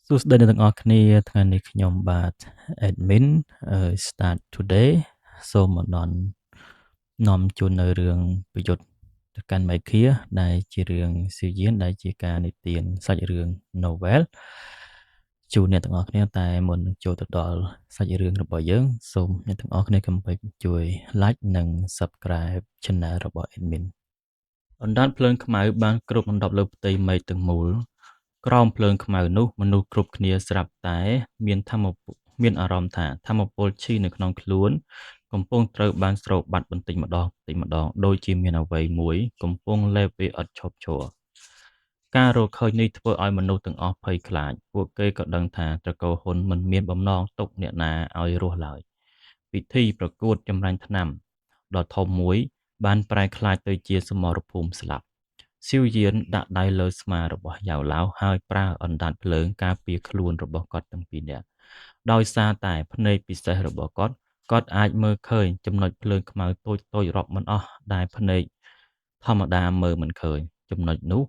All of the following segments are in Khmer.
សួស្តីអ្នកទាំងអស់គ្នាថ្ងៃនេះខ្ញុំបាទ admin start today សូមបណ្ដន់នាំជូននៅរឿងប្រយុទ្ធទៅកាន់មេឃាដែលជារឿងសិវយានដែលជាការនិទានសាច់រឿង novel ជូនអ្នកទាំងអស់គ្នាតែមុននឹងចូលទៅដល់សាច់រឿងរបស់យើងសូមអ្នកទាំងអស់គ្នាកុំភ្លេចជួយ like និង subscribe channel របស់ admin អណ្ដាតភ្លើងខ្មៅបានគ្របដណ្ដប់លើផ្ទៃមេឃទាំងមូលក្រោមភ្លើងខ្មៅនោះមនុស្សគ្រប់គ្នាស្រាប់តែមានអារម្មណ៍ថាថាមពលឈីនៅក្នុងខ្លួនកំពុងត្រូវបានស្រោបបាត់បន្តិចម្ដងដូចជាមានអ្វីមួយកំពុងលេបវាឥតឈប់ឈរការរកឃើញនេះធ្វើឲ្យមនុស្សទាំងអស់ភ័យខ្លាចពួកគេក៏ដឹងថាត្រកូលហ៊ុនមិនមានបំណងទុកអ្នកណាឲ្យរស់ឡើយពិធីប្រកួតចម្រាញ់ថ្នាំដ៏ធំមួយបានប្រែក្លាយទៅជាសមរភូមិស្លាប់ស៊ីវយានដាក់ដៃលើស្មារបស់យ៉ាវឡាវហើយប្រើអណ្ដាតភ្លើងការពារខ្លួនរបស់គាត់ទាំងពីរនាក់ដោយសារតែភ្នែកពិសេសរបស់គាត់អាចមើលឃើញចំណុចភ្លើងខ្មៅតូចៗរាប់មិនអស់ដែលភ្នែកធម្មតាមើលមិនឃើញចំណុចនោះ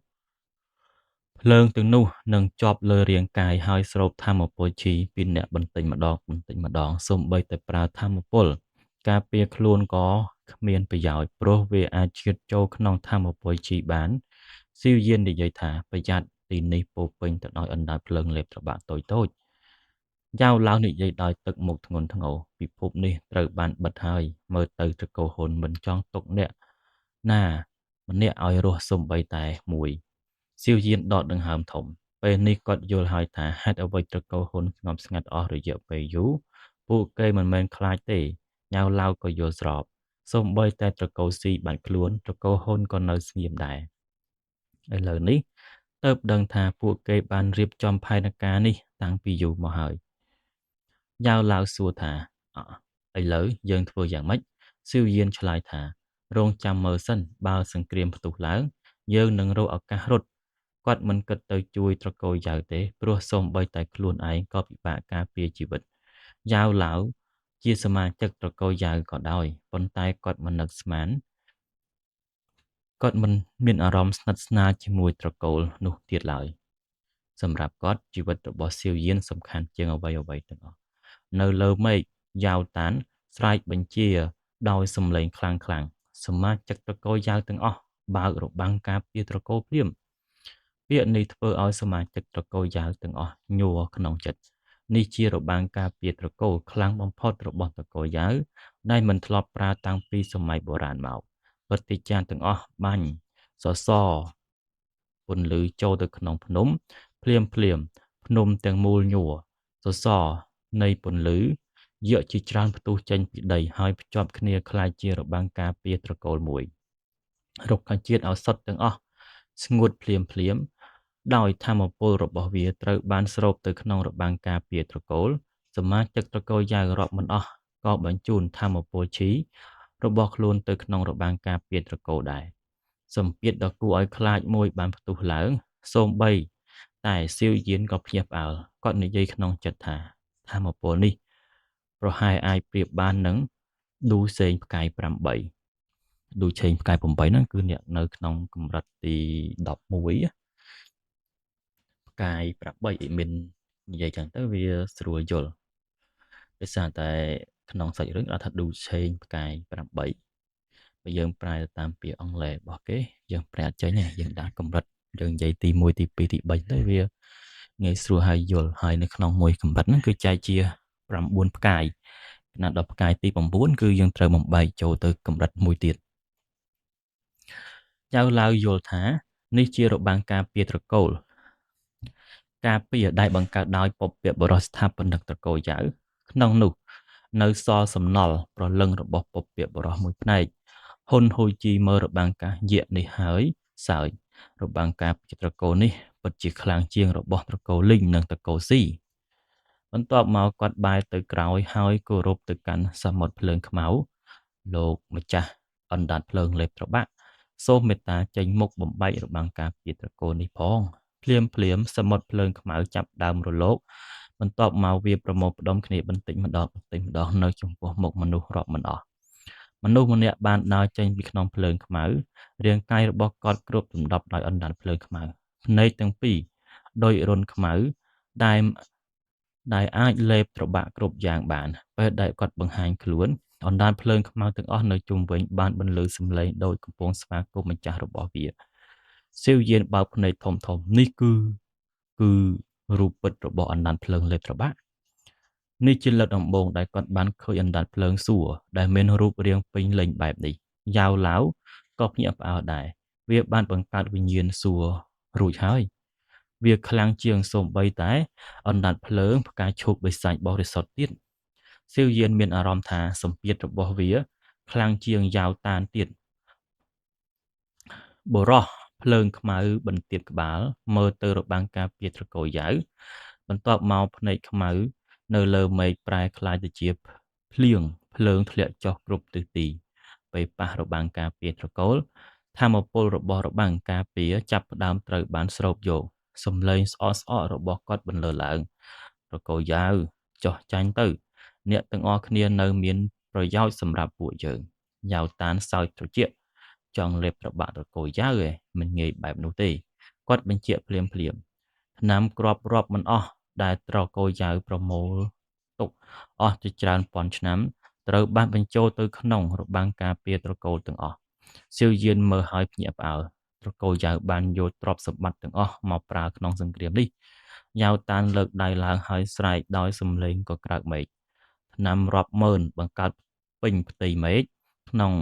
ភ្លើងទាំងនោះនឹងជាប់លើរាងកាយហើយស្រូបថាមពលជីពីអ្នកបន្តិចម្ដងសូម្បីតែប្រើថាមពលការពារខ្លួនក៏គ្មានប្រយោជន៍ព្រោះវាអាចឈានចូលក្នុងថាមពលជីបានស៊ីវយាននិយាយថាប្រយ័ត្នទីនេះពោពេញទៅដោយអណ្ដាតភ្លើងលេបត្របាក់តូចយ៉ាវឡៅនិយាយដោយទឹកមុខធ្ងន់ធ្ងរពិភពនេះត្រូវបានបិទហើយមើលទៅត្រកូលហ៊ុនមិនចង់ទុកអ្នកណាម្នាក់ឲ្យរស់សូម្បីតែមួយស៊ីវយានដកដង្ហើមធំពេលនេះគាត់យល់ហើយថាហេតុអ្វីត្រកូលហ៊ុនស្ងប់ស្ងាត់អស់រយៈពេលយូរពួកគេមិនមែនខ្លាចទេយ៉ាវឡៅក៏យល់ស្របសូម្បីតែត្រកូលស៊ីបាច់ខ្លួនត្រកូលហ៊ុនក៏នៅស្ងៀមដែរឥឡូវនេះទើបដឹងថាពួកគេបានរៀបចំផែនការនេះតាំងពីយូរមកហើយយ៉ាវឡៅសួរថាឥឡូវយើងធ្វើយ៉ាងម៉េចស៊ីវយានឆ្លើយថារងចាំមើលសិនបើសង្គ្រាមផ្ទុះឡើងយើងនឹងរកឱកាសរត់គាត់មិនគិតទៅជួយត្រកូលយ៉ាវទេព្រោះសូម្បីតែខ្លួនឯងក៏ពិបាកការពារជីវិតយ៉ាវឡៅជាសមាជិកត្រកូលយ៉ាវក៏ដោយប៉ុន្តែគាត់មិននឹកស្មានគាត់មិនមានអារម្មណ៍ស្និទ្ធស្នាលជាមួយត្រកូលនោះទៀតឡើយសម្រាប់គាត់ជីវិតរបស់ស៊ីវយានសំខាន់ជាងអ្វីៗទាំងអស់នៅលើមេឃយ៉ាវតានស្រែកបញ្ជាដោយសំឡេងខ្លាំងសមាជិកត្រកូលយ៉ាវទាំងអស់បើករបាំងការពារត្រកូលភ្លាមពាក្យនេះធ្វើឲ្យសមាជិកត្រកូលយ៉ាវទាំងអស់ញ័រក្នុងចិត្តនេះជារបាំងការពារត្រកូលខ្លាំងបំផុតរបស់ត្រកូលយ៉ាវដែលមិនធ្លាប់ប្រើតាំងពីសម័យបុរាណមកព្រឹទ្ធាចារ្យទាំងអស់បាញ់សសរពន្លឺចូលទៅក្នុងភ្នំភ្លាមភ្នំទាំងមូលញ័រសសរនៃពន្លឺយកជាច្រើនផ្ទុះចេញពីដីហើយភ្ជាប់គ្នាคล้ายជារបាំងការពារត្រកូលមួយរុក្ខជាតិឱសថទាំងអស់ស្ងួតភ្លាមដោយថាមពលរបស់វាត្រូវបានស្រូបទៅក្នុងរបាំងការពារត្រកូលសមាជិកត្រកូលយ៉ាវរាប់មិនអស់ក៏បញ្ជូនថាមពលឈីរបស់ខ្លួនទៅក្នុងរបាំងការពារត្រកូលដែរសម្ពាធដ៏គួរឲ្យខ្លាចមួយបានផ្ទុះឡើងសូម្បីតែស៊ីវយានក៏ភ្ញាក់ផ្អើលគាត់និយាយក្នុងចិត្តថាថាមពលនេះប្រហែលអាចប្រៀបបាននឹងឌូសេងផ្កាយ8ឌូឆេងផ្កាយ8ហ្នឹងគឺអ្នកនៅក្នុងកម្រិតទី11ផ្កាយ8អ៊ីមិននិយាយចឹងទៅវាស្រួលយល់ដោយសារតែក្នុងសាច់រឿងគាត់ថាឌូឆេងផ្កាយ8បើយើងប្រែទៅតាមពាក្យអង់គ្លេសរបស់គេយើងប្រែអត់ចេញទេយើងដាក់កម្រិតយើងនិយាយទី1ទី2ទី3ទៅវាងាយស្រួលហើយយល់ហើយនៅក្នុងមួយកម្រិតហ្នឹងគឺចែកជា9ផ្កាយណាដល់ផ្កាយទី9គឺយើងត្រូវបំបែកចូលទៅកម្រិតមួយទៀតយ៉ាវឡាវយល់ថានេះជារបាំងការពារត្រកូលការពារដែលបង្កើតដោយពពបរោះស្ថាបនិកត្រកូលយ៉ាវក្នុងនោះនៅសល់សំណល់ប្រលឹងរបស់ពពបរោះមួយផ្នែកហ៊ុនហ៊ូជីមើលរបាំងការយៈនេះហើយសើចរបាំងការពារត្រកូលនេះពិតជាខ្លាំងជាងរបស់ត្រកូលលីងនិងត្រកូលស៊ីបន្ទាប់មកគាត់បែរទៅក្រោយហើយគោរពទៅកាន់សមុទ្រភ្លើងខ្មៅលោកម្ចាស់អណ្ដាតភ្លើងលេបត្របាក់សូមមេត្តាចេញមុខបំបែករបាំងការពារត្រកូលនេះផងភ្លាមសមុទ្រភ្លើងខ្មៅចាប់ដើមរលកបន្ទាប់មកវាប្រមូលផ្ដុំគ្នាបន្តិចម្ដងនៅចំពោះមុខមនុស្សរាប់មិនអស់មនុស្សម្នាក់បានដើរចេញពីក្នុងភ្លើងខ្មៅរាងកាយរបស់គាត់គ្របដណ្ដប់ដោយអណ្ដាតភ្លើងខ្មៅភ្នែកទាំងពីរដូចរន្ធខ្មៅ ដែលដែលអាចលេបត្របាក់គ្រប់យ៉ាងបានពេលដែលគាត់បង្ហាញខ្លួនអណ្ដាតភ្លើងខ្មៅទាំងអស់នៅជុំវិញបានបន្លឺសំឡេងដោយកំពុងស្វាគមន៍ម្ចាស់របស់វាសៀវយានបើកភ្នែកធំៗនេះគឺរូបពិតរបស់អណ្ដាតភ្លើងលេបត្របាក់នេះជាលើកដំបូងដែលគាត់បានឃើញអណ្ដាតភ្លើងសួរដែលមានរូបរាងពេញលេញបែបនេះយ៉ាវឡាវក៏ភ្ញាក់ផ្អើលដែរវាបានបង្កើតវិញ្ញាណសួររួចហើយវាខ្លាំងជាងសូម្បីតែអណ្ដាតភ្លើងផ្កាឈូកបិសាចបរិសុទ្ធទៀតសៀវយានមានអារម្មណ៍ថាសម្ពាធរបស់វាខ្លាំងជាងយ៉ាវតានទៀតបុរសភ្លើងខ្មៅបន្ទាបក្បាលមើលទៅរបាំងការពារត្រកូលយ៉ាវបន្ទាប់មកភ្នែកខ្មៅនៅលើមេឃប្រែក្លាយទៅជាភ្លៀងភ្លើងធ្លាក់ចុះគ្រប់ទិសទីពេលប៉ះរបាំងការពារត្រកូលថាមពលរបស់របាំងការពារចាប់ផ្ដើមត្រូវបានស្រូបយកសំឡេងស្អកៗរបស់គាត់បន្លឺឡើងត្រកូលយ៉ាវចុះចាញ់ទៅអ្នកទាំងអស់គ្នានៅមានប្រយោជន៍សម្រាប់ពួកយើងយ៉ាវតានសើចត្រជាក់ចង់លេបត្របាក់ត្រកូលយ៉ាវមិនងាយបែបនោះទេគាត់បញ្ជាក់ភ្លាមថ្នាំគ្រាប់រាប់មិនអស់ដែលត្រកូលយ៉ាវប្រមូលទុកអស់ជាច្រើនពាន់ឆ្នាំត្រូវបានបញ្ចូលទៅក្នុងរបាំងការពារត្រកូលទាំងអស់សៀវយានមើលហើយភ្ញាក់ផ្អើលត្រកូលយ៉ាវបានយកទ្រព្យសម្បត្តិទាំងអស់មកប្រើក្នុងសង្គ្រាមនេះយ៉ាវតានលើកដៃឡើងហើយស្រែកដោយសំឡេងក៏ក្រើកមេឃថ្នាំរាប់ម៉ឺនបង្កើតពេញផ្ទៃមេឃក្នុង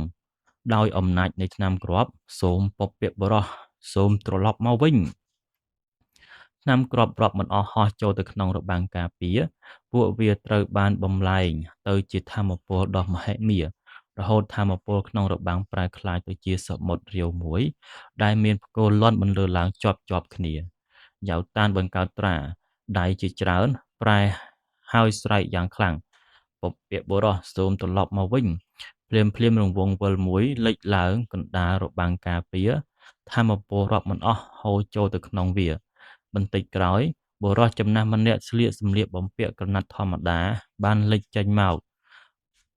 ដោយអំណាចនៃថ្នាំគ្រាប់សូមពពាកបរោះសូមត្រឡប់មកវិញថ្នាំគ្រាប់រាប់មិនអស់ហោះចូលទៅក្នុងរបាំងការពារពួកវាត្រូវបានបំលែងទៅជាថាមពលដ៏មហិមារហូតថាមពលក្នុងរបាំងប្រែក្លាយទៅជាសមុទ្ររាវមួយដែលមានផ្គរលាន់បន្លឺឡើងជាប់គ្នាយ៉ាវតានបង្កើតត្រាដៃជាច្រើនប្រែហើយស្រែកយ៉ាងខ្លាំងពពាកបុរសសូមត្រឡប់មកវិញភ្លាមរង្វង់វិលមួយលេចឡើងកណ្ដាលរបាំងការពារថាមពលរាប់មិនអស់ហូរចូលទៅក្នុងវាបន្តិចក្រោយបុរសចំណាស់ម្នាក់ស្លៀកសម្លៀកបំពាក់ក្រណាត់ធម្មតាបានលេចចេញមក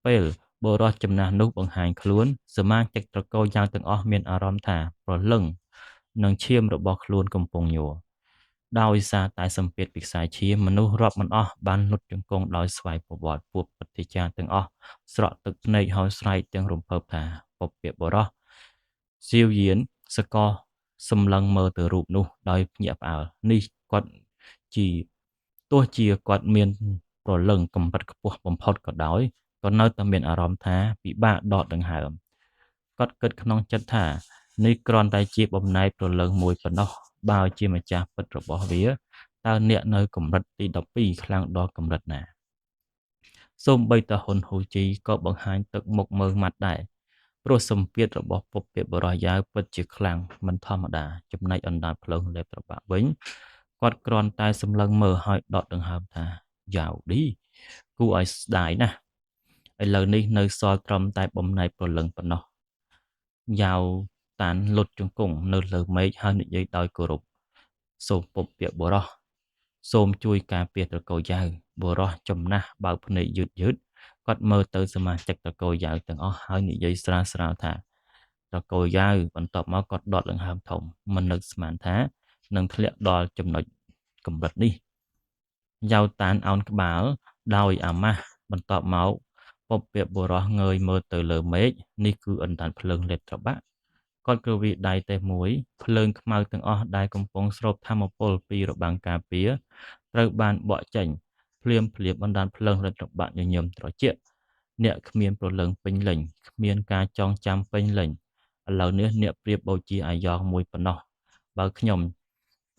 ពេលបុរសចំណាស់នោះបង្ហាញខ្លួនសមាជិកត្រកូលយ៉ាងទាំងអស់មានអារម្មណ៍ថាព្រលឹងនឹងឈាមរបស់ខ្លួនកំពុងញ័រដោយសារតែសម្ពាធពីខ្សែឈាមមនុស្សរាប់មិនអស់បានលុតជង្គង់ដោយស្វ័យប្រវត្តិពួកព្រឹទ្ធាចារ្យទាំងអស់ស្រក់ទឹកភ្នែកហើយស្រែកទាំងរំភើបថាពពាកបុរសសៀវយានសកលសម្លឹងមើលទៅរូបនោះដោយភ្ញាក់ផ្អើលនេះគាត់ជាទោះជាគាត់មានព្រលឹងកម្រិតខ្ពស់បំផុតក៏ដោយក៏នៅតែមានអារម្មណ៍ថាពិបាកដកដង្ហើមគាត់គិតក្នុងចិត្តថានេះគ្រាន់តែជាបំណែកព្រលឹងមួយប៉ុណ្ណោះបើជាម្ចាស់ពិតរបស់វាតើអ្នកនៅកម្រិតទី12ខ្លាំងដល់កម្រិតណាសូម្បីតែហ៊ុនហ៊ូជីក៏បង្ហាញទឹកមុខមើលម៉ាត់ដែរព្រោះសម្ពាធរបស់ពពាកបរោះយ៉ាវពិតជាខ្លាំងមិនធម្មតាចំណែកអណ្ដាតភ្លើងលេបត្របាក់វិញគាត់គ្រាន់តែសម្លឹងមើលហើយដកដង្ហើមថាយ៉ាវឌីគួរឲ្យស្ដាយណាស់ឥឡូវនេះនៅសល់ត្រឹមតែបំណែកព្រលឹងប៉ុណ្ណោះយ៉ាវតានលុតជង្គង់នៅលើមេឃហើយនិយាយដោយគោរពសូមពពាកបរោះសូមជួយការពារត្រកូលយ៉ាវបុរសចំណាស់បើកភ្នែកយឺតគាត់មើលទៅសមាជិកត្រកូលយ៉ាវទាំងអស់ហើយនិយាយស្រាលថាត្រកូលយ៉ាវបន្ទាប់មកគាត់ដកដង្ហើមធំមិននឹកស្មានថានឹងធ្លាក់ដល់ចំណុចកម្រិតនេះយ៉ាវតានអោនក្បាលដោយអាម៉ាស់បន្ទាប់មកពពាកបុរសងើយមើលទៅលើមេឃនេះគឺអណ្ដាតភ្លើងលេបត្របាក់គាត់ក៏វាដៃតេះមួយភ្លើងខ្មៅទាំងអស់ដែលកំពុងស្រូបថាមពលពីរបាំងការពារត្រូវបានបកចេញភ្លាមអណ្ដាតភ្លើងលេបត្របាក់ញញឹមត្រជាក់អ្នកគ្មានព្រលឹងពេញលេញគ្មានការចងចាំពេញលេញឥឡូវនេះអ្នកប្រៀបបូជាអាយ៉ងមួយប៉ុណ្ណោះបើខ្ញុំ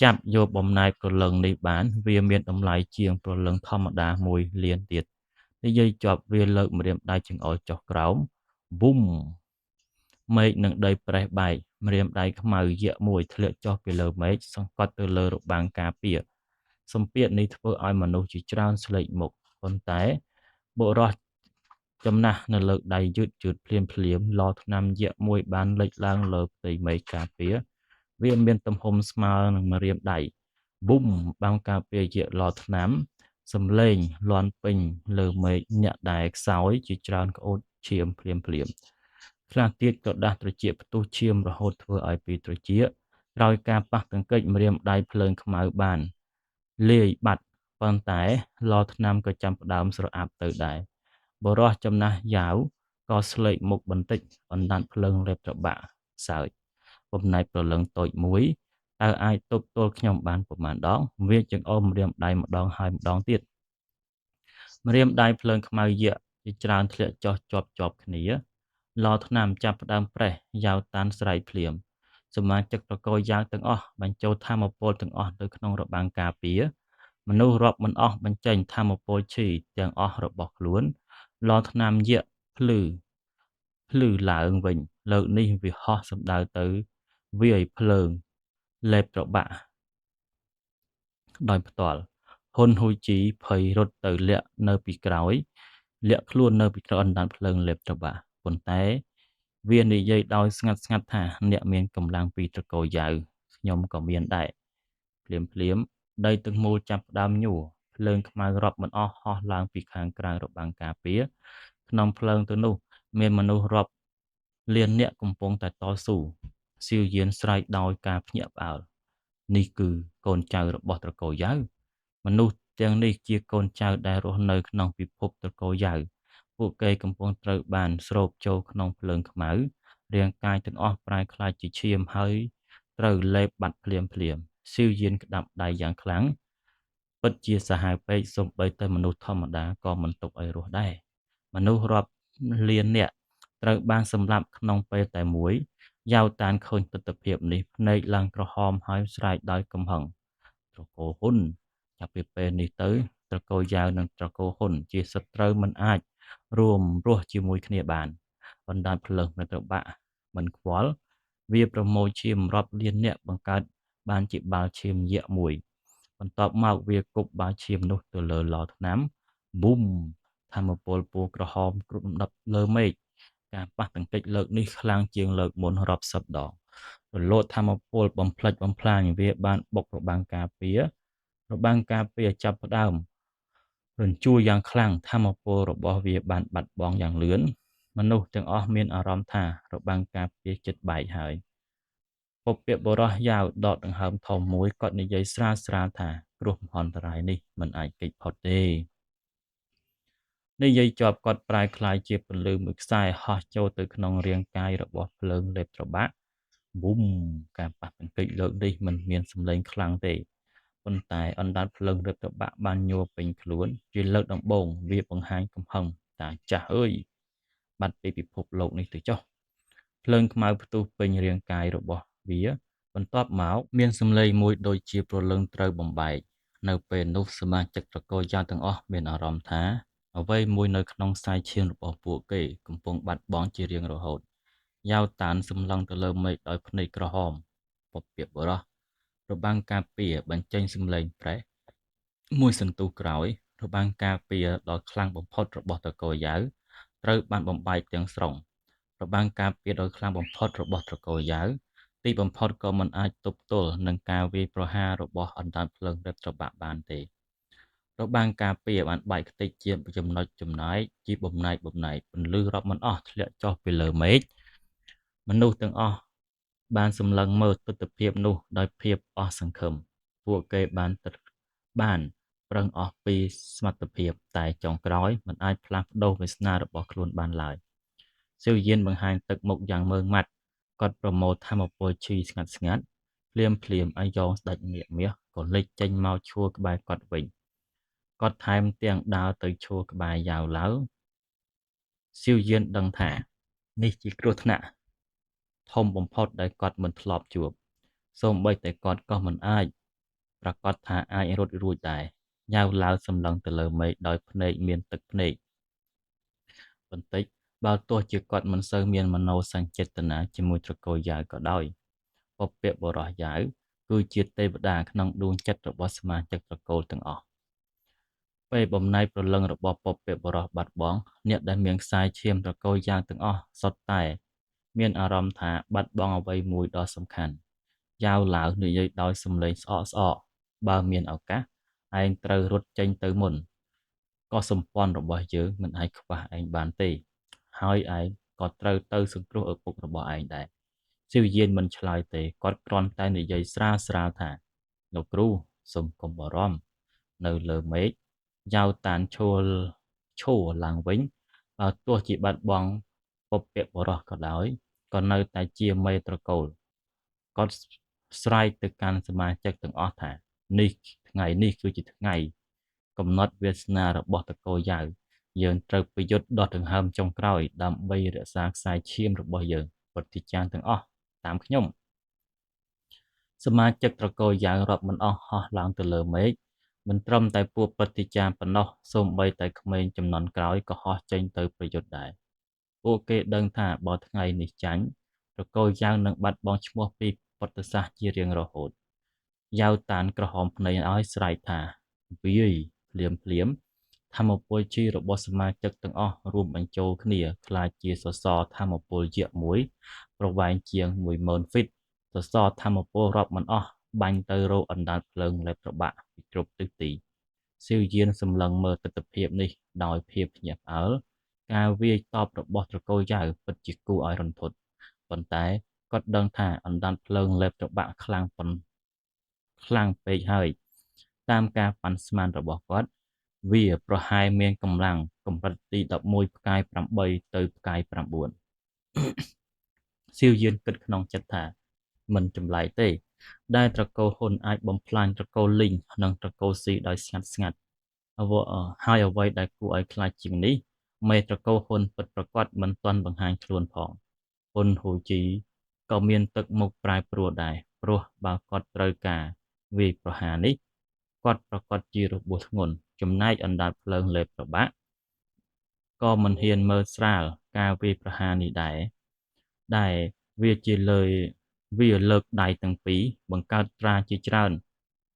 ចាប់យកបំណែកព្រលឹងនេះបានវាមានតម្លៃជាងព្រលឹងធម្មតាមួយលានទៀតនិយាយចប់វាលើកម្រាមដៃចង្អុលចុះក្រោមប៊ុំមេឃនិងដីប្រេះបែកម្រាមដៃខ្មៅយក្សមួយធ្លាក់ចុះពីលើមេឃសង្កត់ទៅលើរបាំងការពារសម្ពាធនេះធ្វើឲ្យមនុស្សជាច្រើនស្លេកមុខប៉ុន្តែបុរសចំណាស់នៅលើដៃយឺតភ្លាមឡថ្នាំយក្សមួយបានលេចឡើងលើផ្ទៃមេឃការពារវាមានទំហំស្មើនឹងម្រាមដៃប៊ុំបាំងការពារយក្សឡថ្នាំសំឡេងលាន់ពេញលើមេឃអ្នកដែលខ្សោយជាច្រើនក្អួតឈាមភ្លាមខ្លះទៀតក៏ដាស់ត្រចៀកផ្ទុះឈាមរហូតធ្វើឲ្យពីត្រចៀកក្រោយការប៉ះទង្គិចម្រាមដៃភ្លើងខ្មៅបាន លាយបាត់ប៉ុន្តែឡថ្នាំក៏ចាប់ផ្ដើមស្រអាប់ទៅដែរបុរសចំណាស់យ៉ាវក៏ស្លេកមុខបន្តិចអណ្ដាតភ្លើងលេបត្របាក់សើចបំណែកព្រលឹងតូចមួយតើអាចទប់ទល់ខ្ញុំបានប៉ុន្មានដងវាចង្អុលម្រាមដៃម្ដងហើយម្ដងទៀតម្រាមដៃភ្លើងខ្មៅយក្សជាច្រើនធ្លាក់ចុះជាប់គ្នាឡថ្នាំចាប់ផ្ដើមប្រេះយ៉ាវតាន់ស្រែកភ្លាមសមាជិកត្រកូលយ៉ាវទាំងអស់បញ្ចូលថាមពលទាំងអស់ទៅក្នុងរបាំងការពារមនុស្សរាប់មិនអស់បញ្ចេញថាមពលឈីទាំងអស់របស់ខ្លួនឡថ្នាំយក្សភ្លឺឡើងវិញលើកនេះវាហោះសំដៅទៅវាយភ្លើងលេបត្របាក់ដោយផ្ទាល់ហ៊ុនហ៊ូជីភ័យរត់ទៅលាក់នៅពីក្រោយលាក់ខ្លួននៅពីក្រោយអណ្ដាតភ្លើងលេបត្របាក់ប៉ុន្តែវានិយាយដោយស្ងាត់ថាអ្នកមានកម្លាំងពីត្រកូលយ៉ាវខ្ញុំក៏មានដែរភ្លាមដីទឹកមូលចាប់ផ្ដើមញួរភ្លើងខ្មៅរាប់មិនអស់ហោះឡើងពីខាងក្រៅរបាំងការពារក្នុងភ្លើងទៅនោះមានមនុស្សរាប់លានអ្នកកំពុងតែតស៊ូស៊ីវយានស្រែកដោយការភ្ញាក់ផ្អើលនេះគឺកូនចៅរបស់ត្រកូលយ៉ាវមនុស្សទាំងនេះជាកូនចៅដែលរស់នៅក្នុងពិភពត្រកូលយ៉ាវពួកគេកំពុងត្រូវបានស្រូបចូលក្នុងភ្លើងខ្មៅរាងកាយទាំងអស់ប្រែក្លាយជាឈាមហើយត្រូវលេបបាត់ភ្លាមស៊ីវយានក្តាប់ដៃយ៉ាងខ្លាំងពិតជាសាហាវពេកសូម្បីតែមនុស្សធម្មតាក៏មិនទុកឲ្យរស់ដែរមនុស្សរាប់លាននាក់ត្រូវបានសម្លាប់ក្នុងពេលតែមួយយ៉ាវតានឃើញទស្សនភាពនេះភ្នែកឡើងក្រហមហើយស្រែកដោយកំហឹងត្រកូលហ៊ុនចាប់ពីពេលនេះទៅត្រកូលយ៉ាវនិងត្រកូលហ៊ុនជាសត្រូវមិនអាចរួមរស់ជាមួយគ្នាបានបណ្ដាញភ្លើងនៅត្របាក់មិនខ្វល់វាប្រមូលឈាមរាប់លានអ្នកបង្កើតបានជាបាល់ឈាមយក្សមួយបន្ទាប់មកវាគប់បាល់ឈាមនោះទៅលើឡថ្នាំប៊ូមថាមពលពណ៌ក្រហមគ្រុបដណ្ដប់លើមេឃការប៉ះទង្គិចលើកនេះខ្លាំងជាងលើកមុនរាប់សិបដងរលកថាមពលបំផ្លិចបំផ្លាញវាបានបុករបាំងការពារចាប់ផ្ដើមរញ្ជួលយ៉ាងខ្លាំងថាមពលរបស់វាបានបាត់បង់យ៉ាងលឿនមនុស្សទាំងអស់មានអារម្មណ៍ថារបាំងការពារជិតបែកហើយពពាកបុរសយ៉ាវដកដង្ហើមធំមួយគាត់និយាយស្រាលថាគ្រោះមហន្តរាយនេះមិនអាចគេចផុតទេនិយាយជាប់គាត់ប្រែក្លាយជាពន្លឺមួយខ្សែហោះចូលទៅក្នុងរាងកាយរបស់ភ្លើងលេបត្របាក់ប៊ូមការប៉ះទង្គិចលើកនេះមិនមានសម្លេងខ្លាំងទេប៉ុន្តែអណ្ដាតភ្លើងលេបត្របាក់បានញ័រពេញខ្លួនជាលើកដំបូងវាបង្ហាញកំហឹងតាចាស់អើយបាត់ពីពិភពលោកនេះទៅចុះភ្លើងខ្មៅផ្ទុះពេញរាងកាយរបស់វាបន្ទាប់មកមានសម្លេងមួយដូចជាព្រលឹងត្រូវបំបែកនៅពេលនោះសមាជិកត្រកូលយ៉ាវទាំងអស់មានអារម្មណ៍ថាអ្វីមួយនៅក្នុងខ្សែឈាមរបស់ពួកគេកំពុងបាត់បង់ជារៀងរហូតយ៉ាវតានសម្លឹងទៅលើមេឃដោយភ្នែកក្រហមពពាកបុរសរបាំងការពារបញ្ចេញសម្លេងប្រេះមួយសន្ទុះក្រោយរបាំងការពារដ៏ខ្លាំងបំផុតរបស់ត្រកូលយ៉ាវត្រូវបានបំបែកទាំងស្រុងរបាំងការពារដ៏ខ្លាំងបំផុតរបស់ត្រកូលយ៉ាវទីបំផុតក៏មិនអាចទប់ទល់នឹងការវាយប្រហាររបស់អណ្ដាតភ្លើងរឹតត្របាក់បានទេរបាំងការពារបានបែកខ្ទេចជាចំណុចចំណែកជាបំណែកពន្លឺរាប់មិនអស់ធ្លាក់ចុះពីលើមេឃមនុស្សទាំងអស់បានសម្លឹងមើលទស្សនភាពនោះដោយភាពអស់សង្ឃឹមពួកគេបានប្រឹងអស់ពីសមត្ថភាពតែចុងក្រោយមិនអាចផ្លាស់ប្ដូរវាសនារបស់ខ្លួនបានឡើយសិវយានបង្ហាញទឹកមុខយ៉ាងម៉ឺងម៉ាត់គាត់ប្រមូលថាមពលឈីស្ងាត់ភ្លាមអាយ៉ងស្ដេចមាសក៏លេចចេញមកឈួរក្បែរគាត់វិញគាត់ថែមទាំងដើរទៅឈរក្បែរយ៉ាវឡើងស៊ីវយានដឹងថានេះជាគ្រោះថ្នាក់ធំបំផុតដែលគាត់មិនធ្លាប់ជួបសូម្បីតែគាត់ក៏មិនអាចប្រាកដថាអាចរត់រួចដែរយ៉ាវឡើងសម្លឹងទៅលើមេឃដោយភ្នែកមានទឹកភ្នែកបន្តិចបើទោះជាគាត់មិនសូវមានមនោសញ្ចេតនាជាមួយត្រកូលយ៉ាវក៏ដោយពពាកបុរសយ៉ាវគឺជាទេវតាក្នុងដួងចិត្តរបស់សមាជិកត្រកូលទាំងអស់ពេលបំណែកព្រលឹងរបស់ពពាកបុរសបាត់បង់អ្នកដែលមានខ្សែឈាមត្រកូលយ៉ាវទាំងអស់សុទ្ធតែមានអារម្មណ៍ថាបាត់បង់អ្វីមួយដ៏សំខាន់យ៉ាវឡាវនិយាយដោយសំឡេងស្អកបើមានឱកាសឯងត្រូវរត់ចេញទៅមុនក៏សម្ព័ន្ធរបស់យើងមិនអាចខ្វះឯងបានទេហើយឯងក៏ត្រូវទៅសង្គ្រោះឪពុករបស់ឯងដែរស៊ីវយានមិនឆ្លើយទេគាត់គ្រាន់តែនិយាយស្រាលថាលោកគ្រូសូមកុំបារម្ភ នៅលើមេឃយ៉ាវតានឈរឡើងវិញទោះជាបាត់បង់ពពកបុរសក៏ដោយក៏នៅតែជាមេត្រកូលគាត់ស្រែកទៅកាន់សមាជិកទាំងអស់ថានេះថ្ងៃនេះគឺជាថ្ងៃកំណត់វាសនារបស់ត្រកូលយ៉ាវយើងត្រូវប្រយុទ្ធដកដង្ហើមចុងក្រោយដើម្បីរក្សាខ្សែឈាមរបស់យើងពុទ្ធិចារទាំងអស់តាមខ្ញុំសមាជិកត្រកូលយ៉ាវរាប់មិនអស់ហោះឡើងទៅលើមេឃមិនត្រឹមតែពួកពុទ្ធិចារប៉ុណ្ណោះសូម្បីតែក្មេងជំនាន់ក្រោយក៏ហោះចេញទៅប្រយុទ្ធដែរពួកគេដឹងថាបើថ្ងៃនេះចាញ់ត្រកូលយ៉ាវនឹងបាត់បង់ឈ្មោះពីពុទ្ធសាសន៍ជារៀងរហូតយ៉ាវតានក្រហមភ្នែកឲ្យស្រែកថាវាយភ្លាមថាមពលជីរបស់សមាជិកទាំងអស់រួមបញ្ចូលគ្នាក្លាយជាសសរថាមពលយក្សមួយប្រវែងជាង 10000 ហ្វីតសសរថាមពលរាប់មិនអស់បាញ់ទៅរកអណ្ដាតភ្លើងលេបត្របាក់ពីគ្រប់ទិសទីស៊ីវយានសម្លឹងមើលទស្សនភាពនេះដោយភាពភ្ញាក់ផ្អើលការវាយតបរបស់ត្រកូលយ៉ាវពិតជាគួរឲ្យរន្ធត់ប៉ុន្តែគាត់ដឹងថាអណ្ដាតភ្លើងលេបត្របាក់ខ្លាំងពេកហើយតាមការប៉ាន់ស្មានរបស់គាត់វាប្រហែលមានកម្លាំងកម្រិតទី11ផ្កាយ8ទៅផ្កាយ9ស៊ីវយានគិតក្នុងចិត្តថាមិនចម្លែកទេដែលត្រកូលហ៊ុនអាចបំផ្លាញត្រកូលលីងនិងត្រកូលស៊ីដោយស្ងាត់ហើយអ្វីដែលគួរឲ្យខ្លាចជាងនេះមេត្រកូលហ៊ុនពិតប្រាកដមិនទាន់បង្ហាញខ្លួនផងហ៊ុនហ៊ូជីក៏មានទឹកមុខប្រែប្រួលដែរព្រោះបើគាត់ត្រូវការវាយប្រហារនេះគាត់ប្រកាសជារបួសធ្ងន់ចំណែកអណ្ដាតភ្លើងលេបត្របាក់ក៏មិនហ៊ានមើលស្រាលការវាយប្រហារនេះដែរវាលើកដៃទាំងពីរបង្កើតត្រាជាច្រើន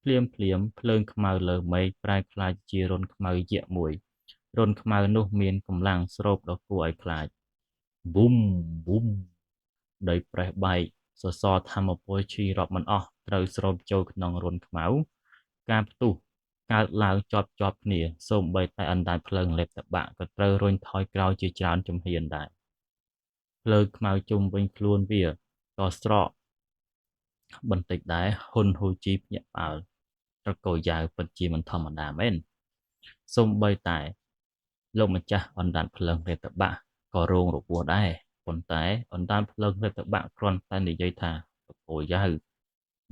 ភ្លាមភ្លើងខ្មៅលើមេឃប្រែក្លាយជារន្ធខ្មៅយក្សមួយរន្ធខ្មៅនោះមានកម្លាំងស្រូបដ៏គួរឲ្យខ្លាចប៊ុំដីប្រេះបែកសសរថាមពលឈីរាប់មិនអស់ត្រូវស្រូបចូលក្នុងរន្ធខ្មៅការផ្ទុះកើតឡើងជាប់គ្នាសូម្បីតែអណ្ដាតភ្លើងលេបត្របាក់ក៏ត្រូវរុញថយក្រោយជាច្រើនជំហានដែរភ្លើងខ្មៅជុំវិញខ្លួនវាក៏ស្រកបន្តិចដែរហ៊ុនហ៊ូជីភ្ញាក់ផ្អើលត្រកូលយ៉ាវពិតជាមិនធម្មតាមែនសូម្បីតែលោកម្ចាស់អណ្ដាតភ្លើងលេបត្របាក់ក៏រងរបួសដែរប៉ុន្តែអណ្ដាតភ្លើងលេបត្របាក់គ្រាន់តែនិយាយថាត្រកូលយ៉ាវ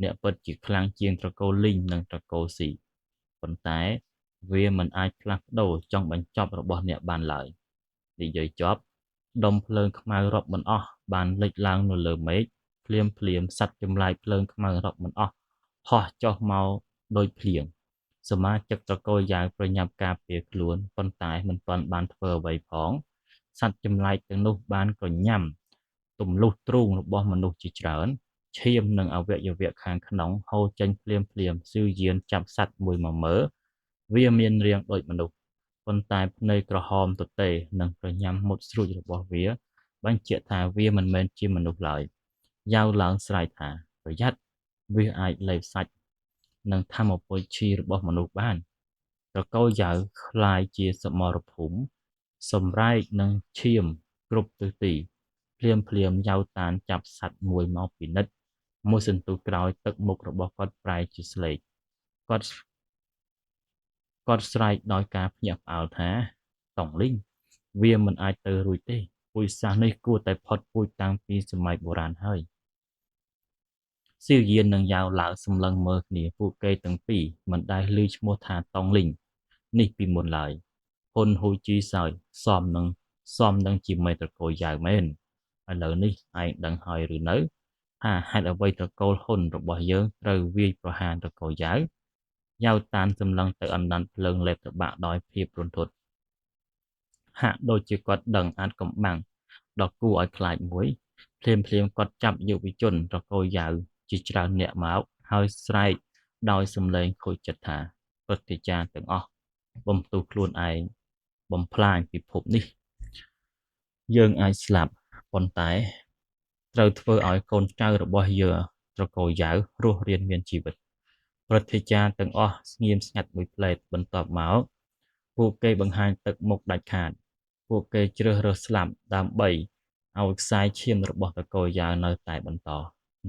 អ្នកពិតជាខ្លាំងជាងត្រកូលលីងនិងត្រកូលស៊ីប៉ុន្តែវាមិនអាចផ្លាស់ប្ដូរចុងបញ្ចប់របស់អ្នកបានឡើយនិយាយចប់ដុំភ្លើងខ្មៅរាប់មិនអស់បានលេចឡើងនៅលើមេឃភ្លាមសត្វចម្លែកភ្លើងខ្មៅរាប់មិនអស់ហោះចុះមកដូចភ្លៀងសមាជិកត្រកូលយ៉ាវប្រញាប់ការពារខ្លួនប៉ុន្តែមិនទាន់បានធ្វើអ្វីផងសត្វចម្លែកទាំងនោះបានក្រញ៉ាំទម្លុះទ្រូងរបស់មនុស្សជាច្រើនឈាមនិងអវយវៈខាងក្នុងហូរចេញភ្លាមស៊ឺយានចាប់សត្វមួយមកមើលវាមានរាងដូចមនុស្សប៉ុន្តែភ្នែកក្រហមទទេនិងក្រញ៉ាំមុតស្រួចរបស់វាបញ្ជាក់ថាវាមិនមែនជាមនុស្សឡើយយ៉ាវឡើងស្រែកថាប្រយ័ត្នវាអាចលេបសាច់និងថាមពលឈីរបស់មនុស្សបានត្រកូលយ៉ាវคล้ายជាសមរភូមិសម្រែកនឹងឈាមគ្រប់ទិសទីភ្លាមយ៉ាវតានចាប់សត្វមួយមកពិនិត្យមួយសន្ទុះក្រោយទឹកមុខរបស់គាត់ប្រែជាស្លេកគាត់ស្រែកដោយការភ្ញាក់ផ្អើលថាតង់លីងវាមិនអាចទៅរួចទេពូជសាសន៍នេះគួរតែផុតពូជតាំងពីសម័យបុរាណហើយស៊ីវយាននិងយ៉ាវឡើងសម្លឹងមើលគ្នាពួកគេទាំងពីរមិនដែលឮឈ្មោះថាតង់លីងនេះពីមុនឡើយហ៊ុនហ៊ូជីសើចសមនឹងជាមេត្រកូលយ៉ាវមែនឥឡូវនេះឯងដឹងហើយឬនៅថាហេតុអ្វីត្រកូលហ៊ុនរបស់យើងត្រូវវាយប្រហារត្រកូលយ៉ាវតានសម្លឹងទៅអណ្ដាតភ្លើងលេបត្របាក់ដោយភាពរន្ធត់ហាក់ដូចជាគាត់ដឹងអាចកំបាំងដ៏គួរឲ្យខ្លាចមួយភ្លាមគាត់ចាប់យុវជនត្រកូលយ៉ាវជាច្រើនអ្នកមកហើយស្រែកដោយសំឡេងខូចចិត្តថាព្រឹទ្ធាចារ្យទាំងអស់បំទុះខ្លួនឯងបំផ្លាញពិភពនេះយើងអាចស្លាប់ប៉ុន្តែត្រូវធ្វើឲ្យកូនចៅរបស់យើងត្រកូលយ៉ាវរស់រានមានជីវិតព្រឹទ្ធាចារ្យទាំងអស់ស្ងៀមស្ងាត់មួយផ្លែតបន្ទាប់មកពួកគេបង្ហាញទឹកមុខដាច់ខាតពួកគេជ្រើសរើសស្លាប់ដើម្បីឲ្យខ្សែឈាមរបស់ត្រកូលយ៉ាវនៅតែបន្ត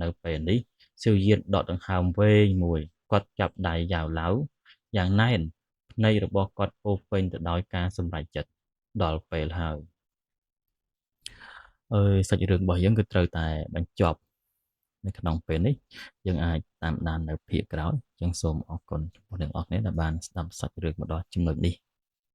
នៅពេលនេះស៊ីវយានដកដង្ហើមវែងមួយគាត់ចាប់ដៃយ៉ាវឡៅ យ៉ាងណែនភ្នែករបស់គាត់ពោរពេញទៅដោយការសម្រេចចិត្តដល់ពេលហើយសាច់រឿងរបស់យើងគឺត្រូវតែបញ្ចប់នៅក្នុងពេលនេះយើងអាចតាមដាននៅភាគក្រោយចឹងសូមអរគុណចំពោះអ្នកនរគ្នាដែលបានស្ដាប់សាច់រឿងមកដល់ចំណុចនេះ